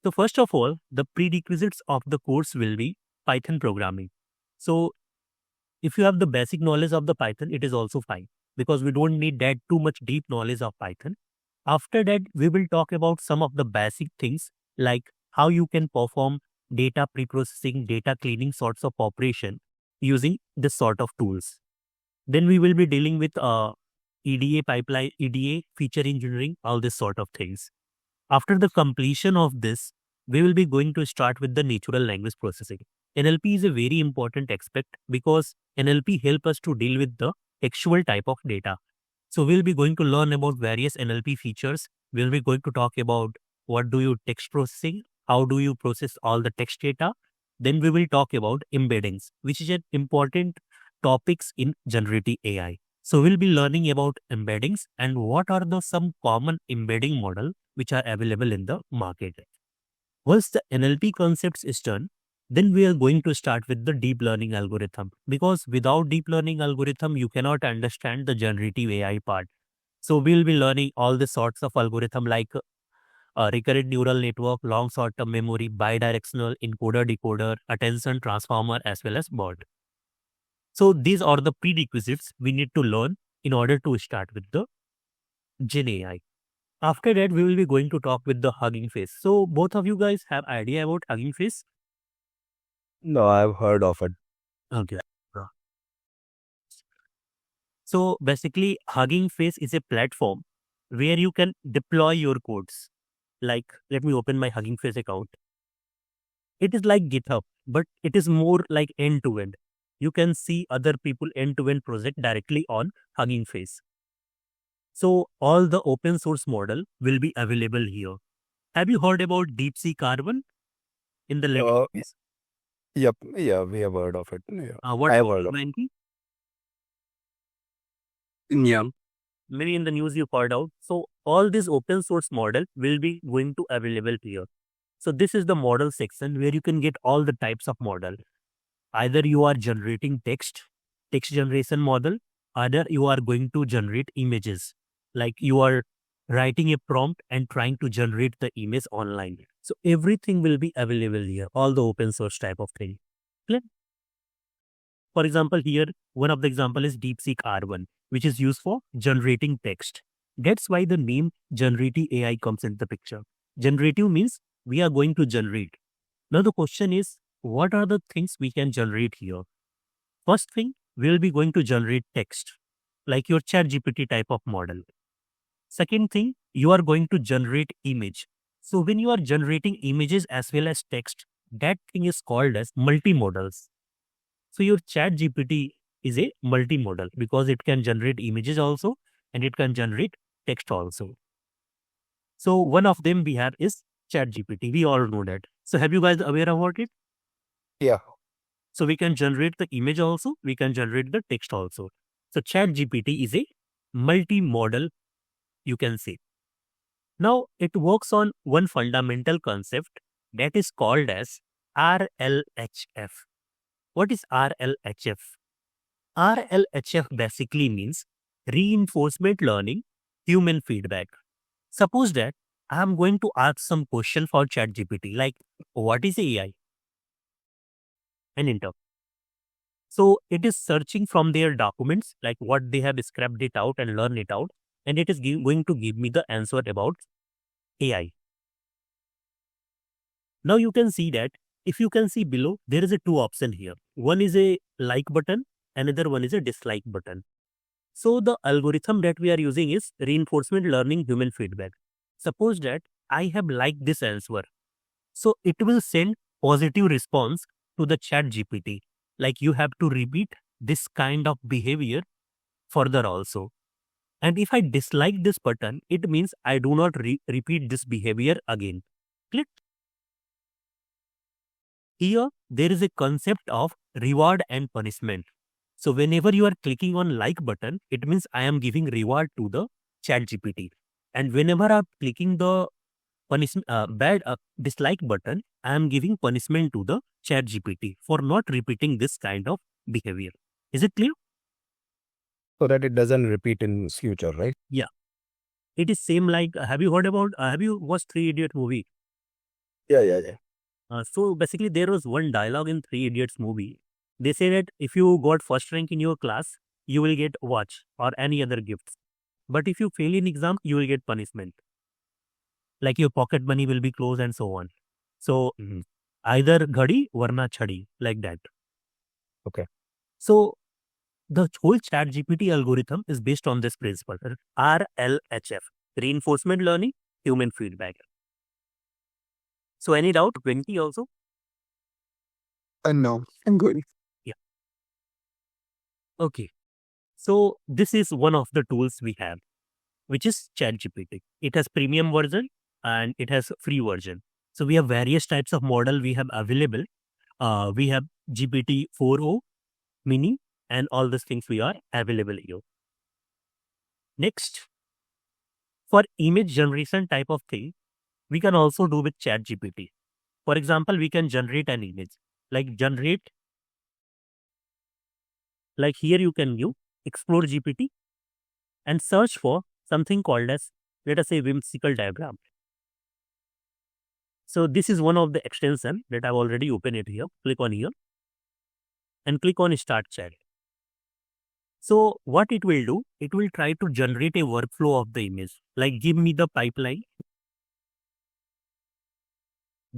So first of all, the prerequisites of the course will be Python programming. So if you have the basic knowledge of the Python, it is also fine because we don't need that too much deep knowledge of Python. After that, we will talk about some of the basic things like how you can perform data preprocessing, data cleaning sorts of operation using this sort of tools. Then we will be dealing with EDA pipeline, EDA feature engineering, all this sort of things. After the completion of this, we will be going to start with the natural language processing. NLP is a very important aspect because NLP help us to deal with the actual type of data. So we'll be going to learn about various NLP features. We'll be going to talk about what do you text processing, how do you process all the text data. Then we will talk about embeddings, which is an important topics in generative AI. So we'll be learning about embeddings and what are the some common embedding model which are available in the market. Once the NLP concepts is done, then we are going to start with the deep learning algorithm because without deep learning algorithm, you cannot understand the generative AI part. So we'll be learning all the sorts of algorithm like recurrent neural network, long short-term memory, bidirectional encoder decoder, attention transformer, as well as BERT. So these are the prerequisites we need to learn in order to start with the Gen AI. After that, we will be going to talk with the Hugging Face. So both of you guys have idea about Hugging Face? No, I've heard of it. Okay. So basically, Hugging Face is a platform where you can deploy your codes. Like, let me open my Hugging Face account. It is like GitHub, but it is more like end to end. You can see other people end to end project directly on Hugging Face. So all the open source model will be available here. Have you heard about DeepSeek Carbon in the Uh, latest? yep, yeah, we have heard of it. Yeah, What I have heard of Yeah. Maybe in the news you heard out. So all this open source model will be going to available here. So this is the model section where you can get all the types of model. Either you are generating text generation model, either you are going to generate images. Like you are writing a prompt and trying to generate the image online. So everything will be available here, all the open source type of thing. Clear? For example, here, one of the example is DeepSeek R1, which is used for generating text. That's why the name generative AI comes into the picture. Generative means we are going to generate. Now the question is, what are the things we can generate here? First thing, we'll be going to generate text, like your ChatGPT type of model. Second thing, you are going to generate image. So when you are generating images as well as text, that thing is called as multimodals. So your chat GPT is a multimodal because it can generate images also and it can generate text also. So one of them we have is chat GPT. We all know that. So have you guys aware about it? Yeah. So we can generate the image also, we can generate the text also. So chat GPT is a multimodal, you can say. Now it works on one fundamental concept that is called as RLHF. What is RLHF? RLHF basically means reinforcement learning human feedback. Suppose that I am going to ask some question for ChatGPT like what is AI and enter. So it is searching from their documents like what they have scrapped it out and learn it out and it is going to give me the answer about AI. Now you can see that if you can see below there is a two option here. One is a like button, another one is a dislike button. So the algorithm that we are using is reinforcement learning human feedback. Suppose that I have liked this answer. So it will send positive response to the chat GPT. Like you have to repeat this kind of behavior further also. And if I dislike this button, it means I do not repeat this behavior again. Click. Here, there is a concept of reward and punishment. So whenever you are clicking on like button, it means I am giving reward to the chat GPT. And whenever I'm clicking the dislike button, I am giving punishment to the chat GPT for not repeating this kind of behavior. Is it clear? so that it doesn't repeat in future, right? Yeah. It is same like, have you heard about, have you watched Three Idiot movie? Yeah. So basically, there was one dialogue in Three Idiots movie. They say that if you got first rank in your class, you will get watch or any other gifts. But if you fail in exam, you will get punishment. Like your pocket money will be closed and so on. So Mhm. either ghadi warna chhadi, like that. Okay. So the whole chat GPT algorithm is based on this principle, RLHF, reinforcement learning, human feedback. So any doubt, Venki also? No, I'm good. Yeah. Okay. So this is one of the tools we have, which is ChatGPT. It has premium version and it has free version. So we have various types of model we have available. We have GPT 4o mini and all these things we are available here. Next, for image generation type of thing, we can also do with ChatGPT. For example, we can generate an image, like here you can give explore GPT and search for something called as, let us say, whimsical diagram. So this is one of the extension that I've already opened it here. Click on here and click on start chat. So what it will do, it will try to generate a workflow of the image. Like give me the pipeline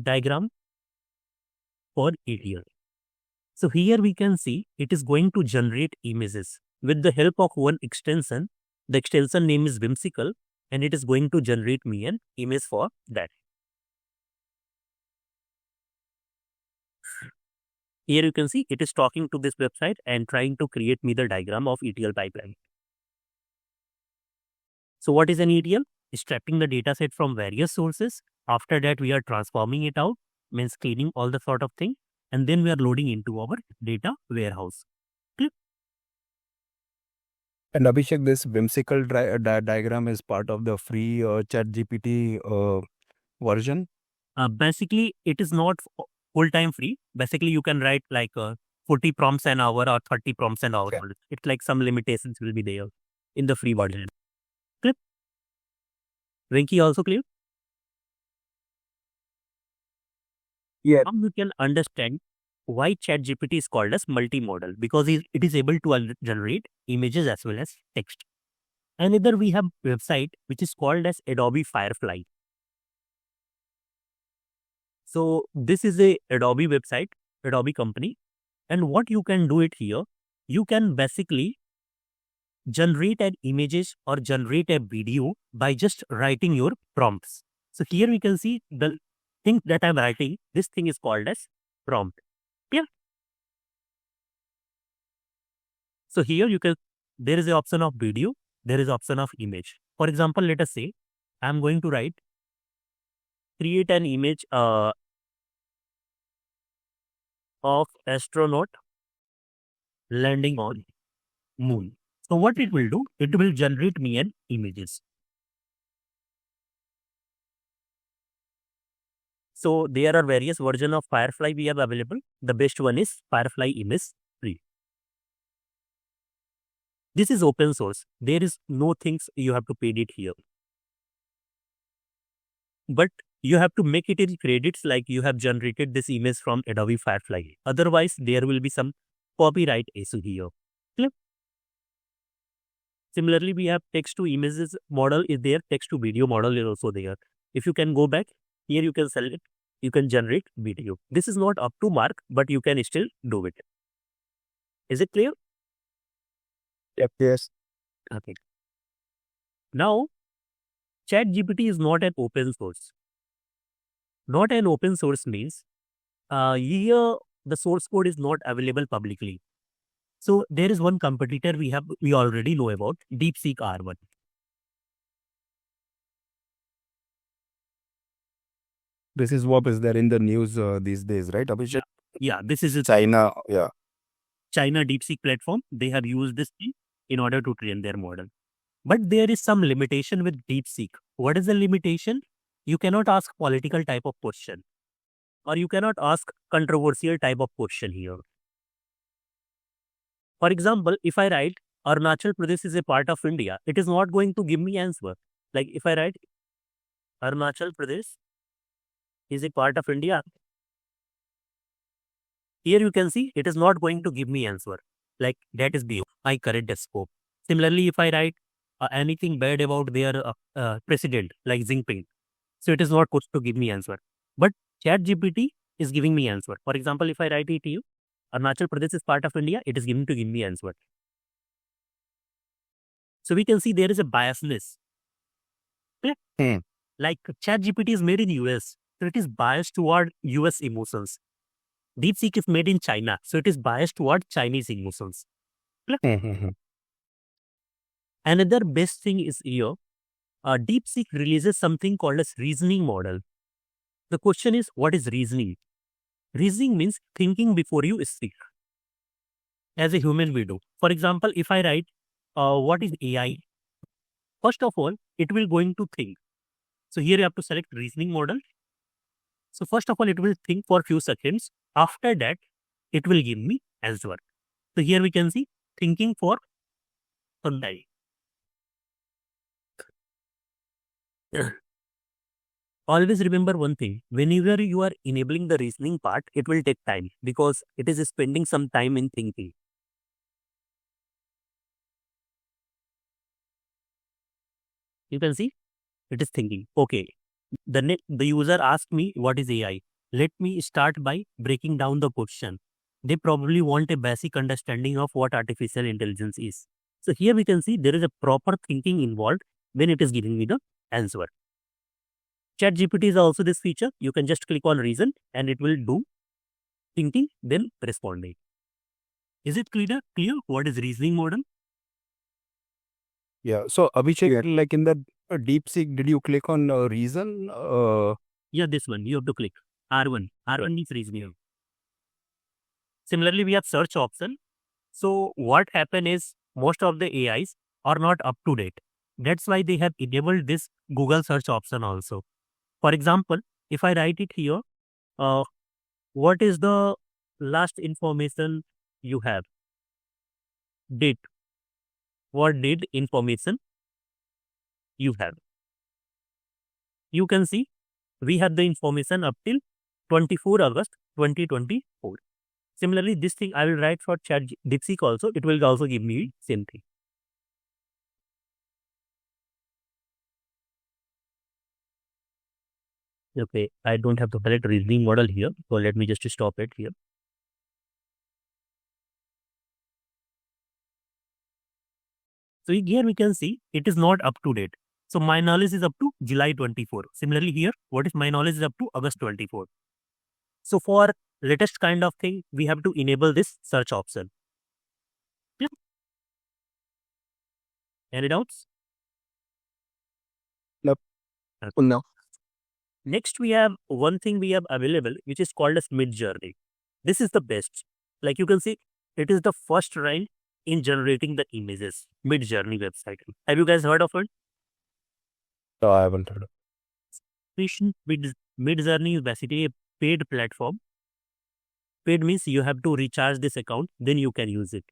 diagram for ETL. So here we can see it is going to generate images with the help of one extension. The extension name is whimsical and it is going to generate me an image for that. Here you can see it is talking to this website and trying to create me the diagram of ETL pipeline. So what is an ETL? Extracting the data set from various sources. After that, we are transforming it out, means cleaning all the sort of thing. And then we are loading into our data warehouse. Clear? And Abhishek, this whimsical diagram is part of the free ChatGPT version. Basically, it is not full-time free. Basically, you can write like 40 prompts an hour or 30 prompts an hour. Okay. It's like some limitations will be there in the free version. Clear? Venki also clear? Yeah. Now you can understand why ChatGPT is called as multimodal, because it is able to generate images as well as text. Another we have website which is called as Adobe Firefly. So this is a Adobe website, Adobe company, and what you can do it here, you can basically generate an images or generate a video by just writing your prompts. So here we can see the thing that I'm writing. This thing is called as prompt. Yeah. So here you can, there is an option of video, there is option of image. For example, let us say I'm going to write, create an image of astronaut landing on moon. So what it will do, it will generate me an images. So there are various version of Firefly we have available. The best one is Firefly Image 3. This is open source. There is no things you have to pay it here. But you have to make it in credits like you have generated this image from Adobe Firefly. Otherwise, there will be some copyright issue here. Clear? Similarly, we have text to images model is there, text to video model is also there. If you can go back, here you can select, you can generate video. This is not up to mark, but you can still do it. Is it clear? Yep. Yes. Okay. Now, ChatGPT is not an open source. Not an open source means here the source code is not available publicly. So there is one competitor we already know about, DeepSeek R1. This is what is there in the news these days, right, Abhishek? Yeah, this is a China. Yeah. China DeepSeek platform. They have used this thing in order to train their model. But there is some limitation with DeepSeek. What is the limitation? You cannot ask political type of question, or you cannot ask controversial type of question here. For example, if I write Arunachal Pradesh is a part of India, it is not going to give me answer. Like if I write Arunachal Pradesh Is it part of India? Here you can see it is not going to give me answer. Like that is beyond my current scope. Similarly, if I write anything bad about their president, like Jinping, so it is not going to give me answer. But ChatGPT is giving me answer. For example, if I write it to you, Arunachal Pradesh is part of India, it is going to give me answer. So we can see there is a biasness. Clear? Hmm. Like ChatGPT is made in US, so it is biased toward US emotions. DeepSeek is made in China, so it is biased toward Chinese emotions. Clear? Another best thing is here, DeepSeek releases something called as reasoning model. The question is, what is reasoning? Reasoning means thinking before you speak. As a human we do. For example, if I write, what is AI? First of all, it will going to think. So here you have to select reasoning model. So first of all, it will think for few seconds. After that, it will give me answer. So here we can see thinking for some time. Always remember one thing, whenever you are enabling the reasoning part, it will take time because it is spending some time in thinking. You can see it is thinking. Okay, the user asked me what is AI. Let me start by breaking down the question. They probably want a basic understanding of what artificial intelligence is. So here we can see there is a proper thinking involved when it is giving me the answer. ChatGPT is also this feature. You can just click on reason and it will do thinking, then responding. Is it clear? Clear what is reasoning model? Yeah. So Abhishek, like in the DeepSeek, did you click on reason? Yeah, this one you have to click R1. R1 is reasoning. Similarly, we have search option. So what happen is most of the AIs are not up to date. That's why they have enabled this Google search option also. For example, if I write it here, uh, what is the last information you have? Date. What did information you have? You can see we have the information up till 24 August 2024. Similarly, this thing I will write for Chat DeepSeek also. It will also give me same thing. Okay, I don't have to select reasoning model here. So let me just stop it here. So here we can see it is not up to date. So my knowledge is up to July 24. Similarly here, what if my knowledge is up to August 24? So for latest kind of thing, we have to enable this search option. Yeah. Any doubts? Nope. Okay. No. Next, we have one thing we have available, which is called as Mid Journey. This is the best. Like you can see, it is the first rank in generating the images. Mid Journey website. Have you guys heard of it? No, I haven't heard. Mid Journey is basically a paid platform. Paid means you have to recharge this account, then you can use it.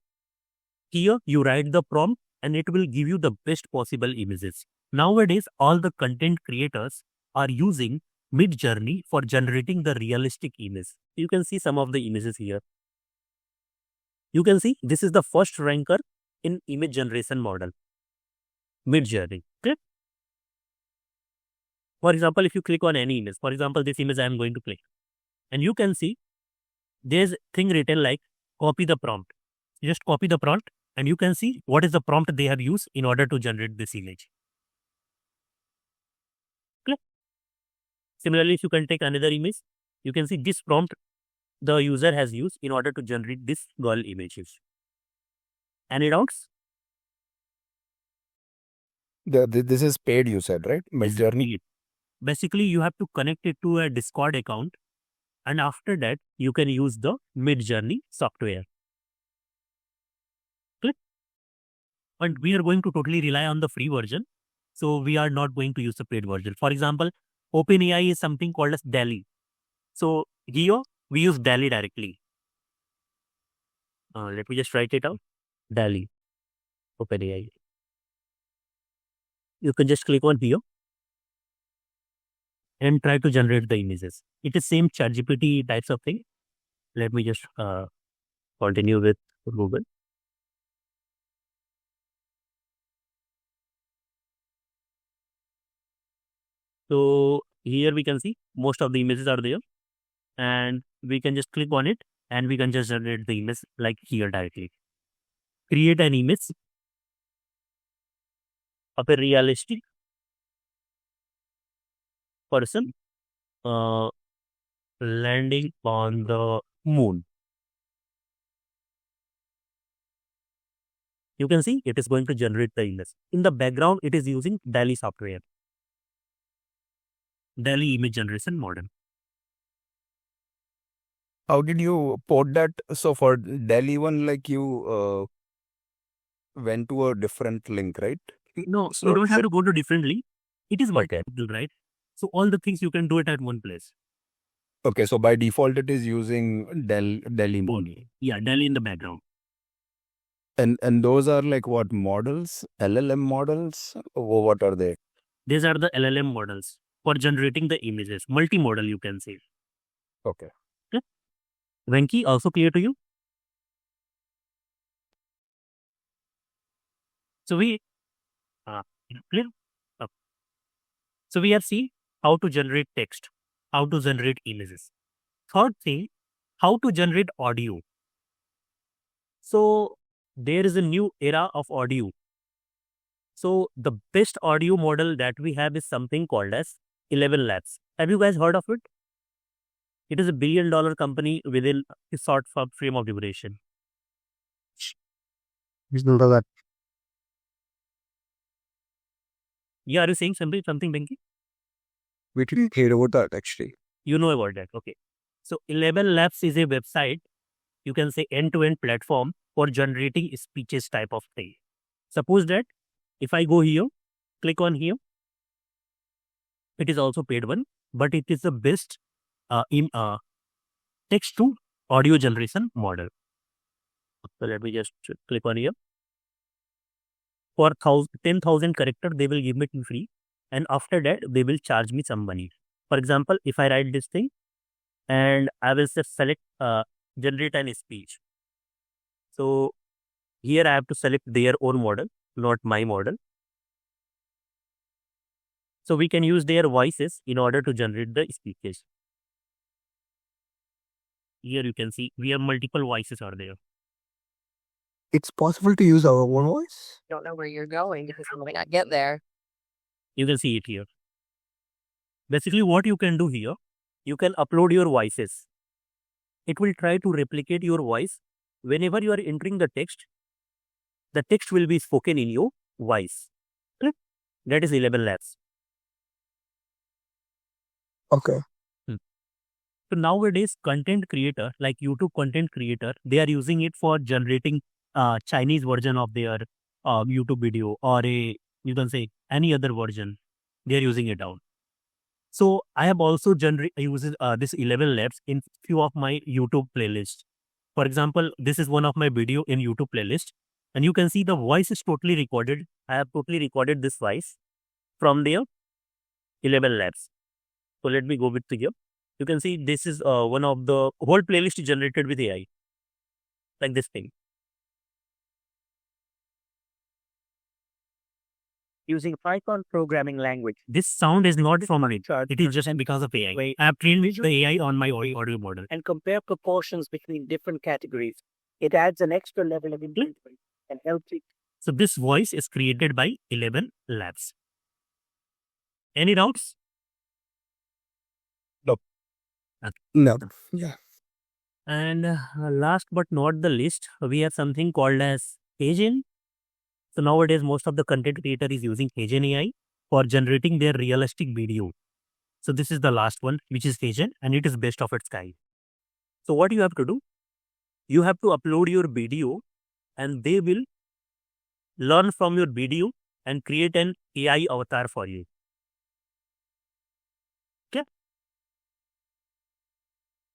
Here, you write the prompt and it will give you the best possible images. Nowadays, all the content creators are using Mid Journey for generating the realistic image. You can see some of the images here. You can see this is the first ranker in image generation model, Mid Journey. Okay? For example, if you click on any image, for example, this image I am going to click, and you can see there's thing written like copy the prompt. You just copy the prompt and you can see what is the prompt they have used in order to generate this image. Okay? Similarly, if you can take another image, you can see this prompt the user has used in order to generate this girl images. Any doubts? This is paid, you said, right? This is Mid-Journey. it. Basically, you have to connect it to a Discord account, and after that, you can use the Mid Journey software. Click. And we are going to totally rely on the free version. So we are not going to use the paid version. For example, OpenAI is something called as DALI. So here we use DALI directly. Let me just write it out. DALI, OpenAI. You can just click on here. and try to generate the images. It is same ChatGPT types of thing. Let me just continue with Google. So here we can see most of the images are there, and we can just click on it and we can just generate the image like here directly. Create an image of a realistic person landing on the moon. You can see it is going to generate the image. In the background, it is using DALI software, DALI image generation model. How did you port that? So for Delhi one, like you went to a different link, right? No, So you don't have to go to differently. It is okay. multiple, right? So all the things you can do it at one place. Okay, so by default it is using Delhi mode. Only. Yeah, DALI in the background. And those are like what models? LLM models? Or what are they? These are the LLM models for generating the images. Multimodal, you can say. Okay. Okay. Venki, also clear to you? So we clear. Okay. So we have seen how to generate text, how to generate images. Third thing, how to generate audio. So there is a new era of audio. So the best audio model that we have is something called as 11 Labs. Have you guys heard of it? It is a $1 billion company within a short frame of duration. That. Yeah, are you saying something, Benki? We didn't hear about that actually. You know about that. Okay. So 11 Labs is a website, you can say end-to-end platform for generating speeches type of thing. Suppose that if I go here, click on here, it is also paid one, but it is the best text to audio generation model. So let me just click on here. For 10,000 character, they will give me free. And after that, they will charge me some money. For example, if I write this thing and I will just select generate an speech. So here I have to select their own model, not my model. So we can use their voices in order to generate the speeches. Here you can see we have multiple voices are there. It's possible to use our own voice? Don't know where you're going because you might not get there. You can see it here. Basically, what you can do here, you can upload your voices. It will try to replicate your voice. Whenever you are entering the text will be spoken in your voice. Okay? That is 11 Labs. Okay. So nowadays, content creator, like YouTube content creator, they are using it for generating Chinese version of their YouTube video, or you can say any other version. They are using it out. So I have also used this 11 Labs in few of my YouTube playlists. For example, this is one of my video in YouTube playlist, and you can see the voice is totally recorded. I have totally recorded this voice from their 11 Labs. So let me go with here. You can see this is one of the whole playlist generated with AI, like this thing. Using Python programming language. This sound is not from me. It is just because of AI. I have trained the AI on my audio model. And compare proportions between different categories. It adds an extra level of engagement and helps it. So this voice is created by 11 Labs. Any doubts? No. Yeah. And last but not the least, we have something called as Agent. So nowadays, most of the content creator is using Agent AI for generating their realistic video. So this is the last one, which is Agent, and it is best of its kind. So what you have to do? You have to upload your video, and they will learn from your video and create an AI avatar for you. Okay.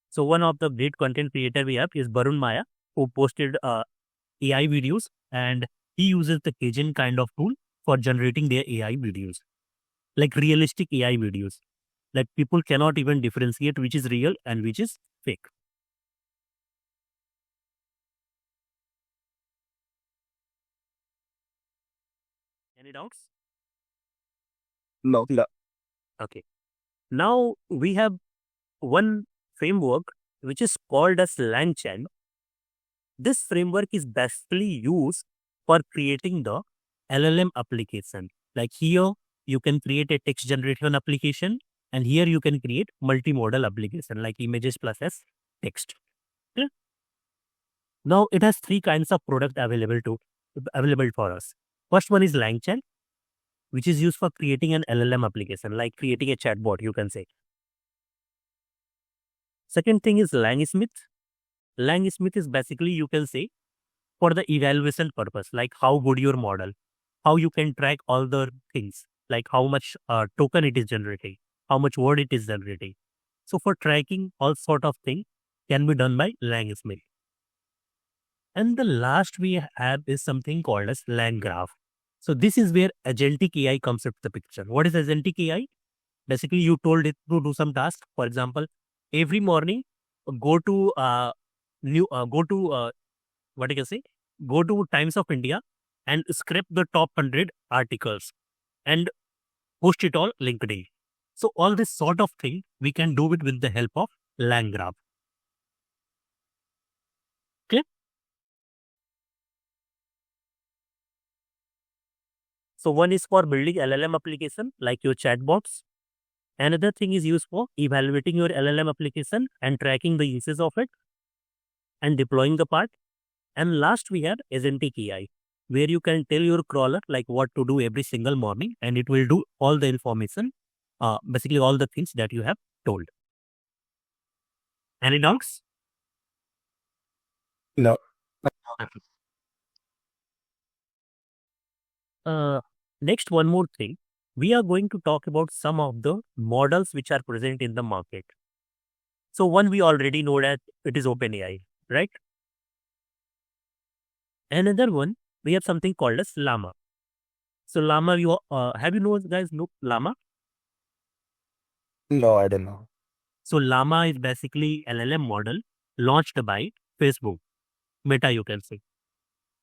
So one of the great content creator we have is Barun Maya, who posted AI videos, and he uses the Agent kind of tool for generating their AI videos, like realistic AI videos. Like people cannot even differentiate which is real and which is fake. Any doubts? No. Okay. Now we have one framework which is called as LangChain. This framework is basically used for creating the LLM application. Like here, you can create a text generation application, and here you can create multimodal application like images plus as text. Clear? Now it has three kinds of product available for us. First one is LangChain, which is used for creating an LLM application, like creating a chatbot, you can say. Second thing is LangSmith. LangSmith is basically, you can say, for the evaluation purpose, like how good your model, how you can track all the things, like how much token it is generating, how much word it is generating. So for tracking all sort of thing can be done by LangSmith. And the last we have is something called as LangGraph. So this is where agentic AI comes into the picture. What is agentic AI? Basically, you told it to do some task. For example, every morning, go to what you can say, go to Times of India and scrape the top 100 articles and post it on LinkedIn. So all this sort of thing we can do it with the help of LangGraph. Okay. So one is for building LLM application like your chatbots. Another thing is used for evaluating your LLM application and tracking the uses of it and deploying the part. And last we have agentic AI, where you can tell your crawler like what to do every single morning, and it will do all the information, basically all the things that you have told. Any doubts? No. Uh, Next, one more thing. We are going to talk about some of the models which are present in the market. So one we already know that it is OpenAI, right? Another one, we have something called as Llama. So Llama, you have you know guys know Llama? No, I don't know. So Llama is basically LLM model launched by Facebook, Meta, you can say.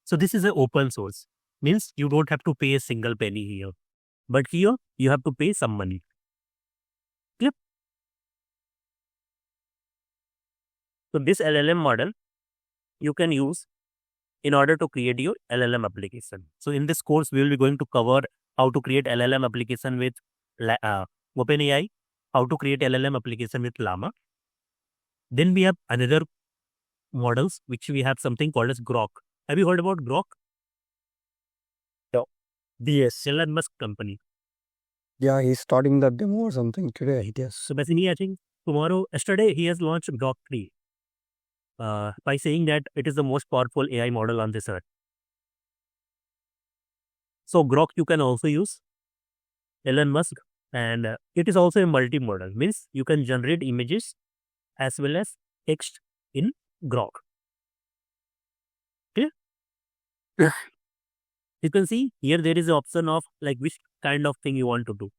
So this is an open source, means you don't have to pay a single penny here. But here you have to pay some money. Yep. So this LLM model you can use in order to create your LLM application. So in this course, we will be going to cover how to create LLM application with OpenAI, how to create LLM application with Llama. Then we have another models, which we have something called as Grok. Have you heard about Grok? No. Yes. Elon Musk company. Yeah, he's starting the demo or something today. Yes. So basically, I think yesterday, he has launched Grok 3 by saying that it is the most powerful AI model on this earth. So Grok you can also use, Elon Musk, and it is also a multimodal, means you can generate images as well as text in Grok. Okay? Yeah. You can see here there is an option of like which kind of thing you want to do.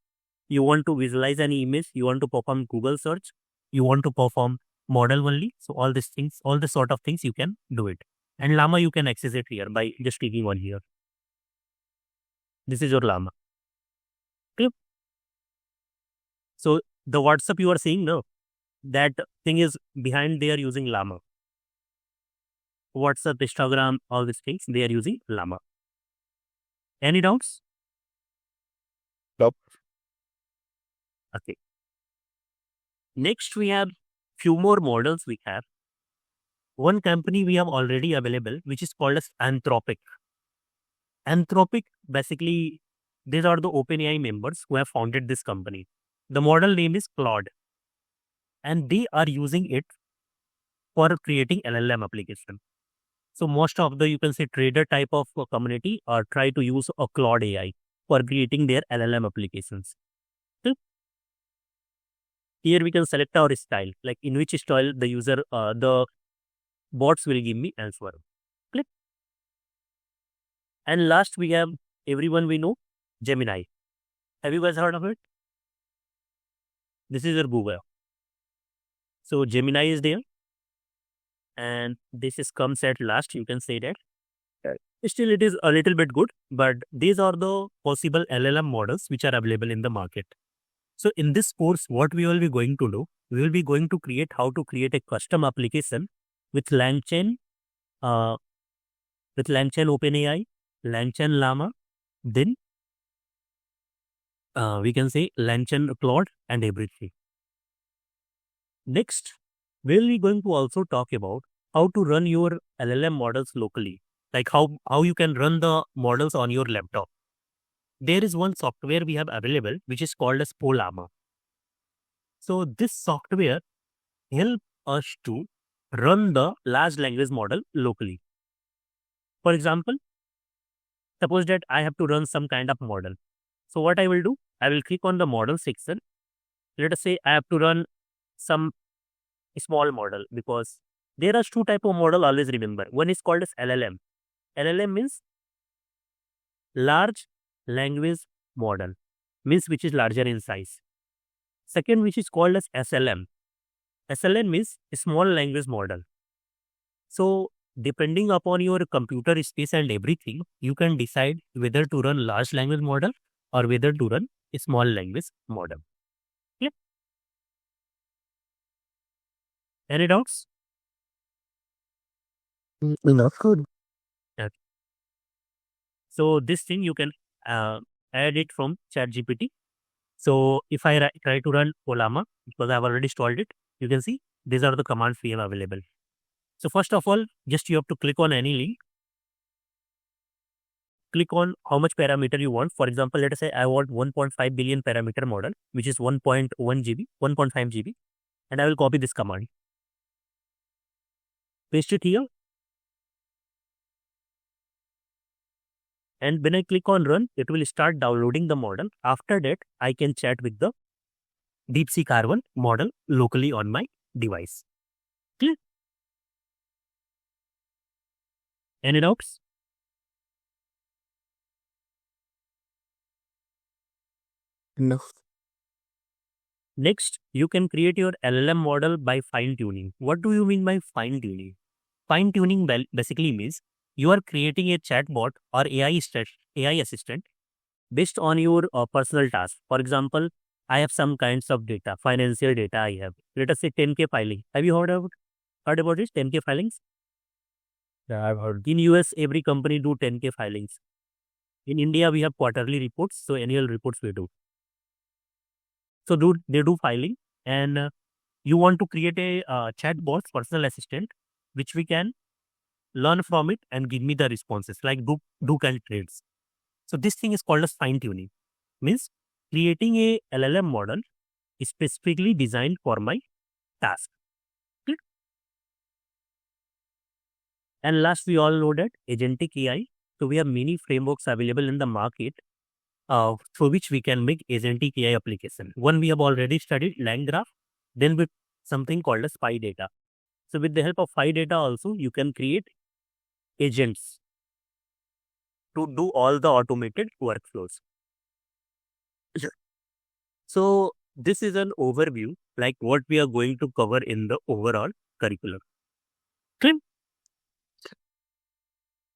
You want to visualize any image, you want to perform Google search, you want to perform model only. So all these things, all the sort of things you can do it. And Llama you can access it here by just clicking on here. This is your Llama. Okay? So the WhatsApp you are seeing now, that thing is behind there using Llama. WhatsApp, Instagram, all these things, they are using Llama. Any doubts? Nope. Okay. Next, we have few more models we have. One company we have already available, which is called as Anthropic. Anthropic, basically, these are the OpenAI members who have founded this company. The model name is Claude, and they are using it for creating LLM application. So most of the, you can say, trader type of community are try to use a Claude AI for creating their LLM applications. So here we can select our style, like in which style the user, the bots will give me answer. Click. And last we have everyone we know, Gemini. Have you guys heard of it? This is your Google. So Gemini is there, and this is comes at last. You can say that. Still, it is a little bit good, but these are the possible LLM models which are available in the market. So in this course, what we will be going to do, we will be going to create how to create a custom application with LangChain, uh, OpenAI, LangChain Llama, then we can say LangChain Claude and everything. Next, we will be going to also talk about how to run your LLM models locally, like how you can run the models on your laptop. There is one software we have available which is called as Polama. So this software help us to run the large language model locally. For example, suppose that I have to run some kind of model. So what I will do, I will click on the model section. Let us say I have to run some small model, because there are two type of model, always remember. One is called as LLM. LLM means large language model, means which is larger in size. Second, which is called as SLM. SLM means small language model. So depending upon your computer space and everything, you can decide whether to run large language model or whether to run a small language model. Yeah. Any doubts? Not good. Okay. So this thing you can add it from ChatGPT. So if I try to run Olama, because I have already installed it, you can see these are the commands we have available. So first of all, just you have to click on any link. Click on how much parameter you want. For example, let us say I want 1.5 billion parameter model, which is 1.1 GB, 1.5 GB, and I will copy this command. Paste it here. And when I click on run, it will start downloading the model. After that, I can chat with the DeepSeek R1 model locally on my device. Clear? Any doubts? No. Next, you can create your LLM model by fine tuning. What do you mean by fine tuning? Fine tuning basically means you are creating a chatbot or AI assistant based on your personal task. For example, I have some kinds of data, financial data I have. Let us say 10K filing. Have you heard about this 10K filings? Yeah, I've heard. In US, every company do 10K filings. In India, we have quarterly reports, so annual reports we do. So they do filing, and you want to create a chatbot, personal assistant, which we can learn from it and give me the responses like do kind trades. So this thing is called as fine tuning, means creating a LLM model specifically designed for my task. Okay? And last, we all know that agentic AI. So we have many frameworks available in the market through which we can make agentic AI application. One we have already studied, LangGraph, then with something called as PyData. So with the help of PyData also, you can create agents to do all the automated workflows. So this is an overview, like what we are going to cover in the overall curriculum. Clear?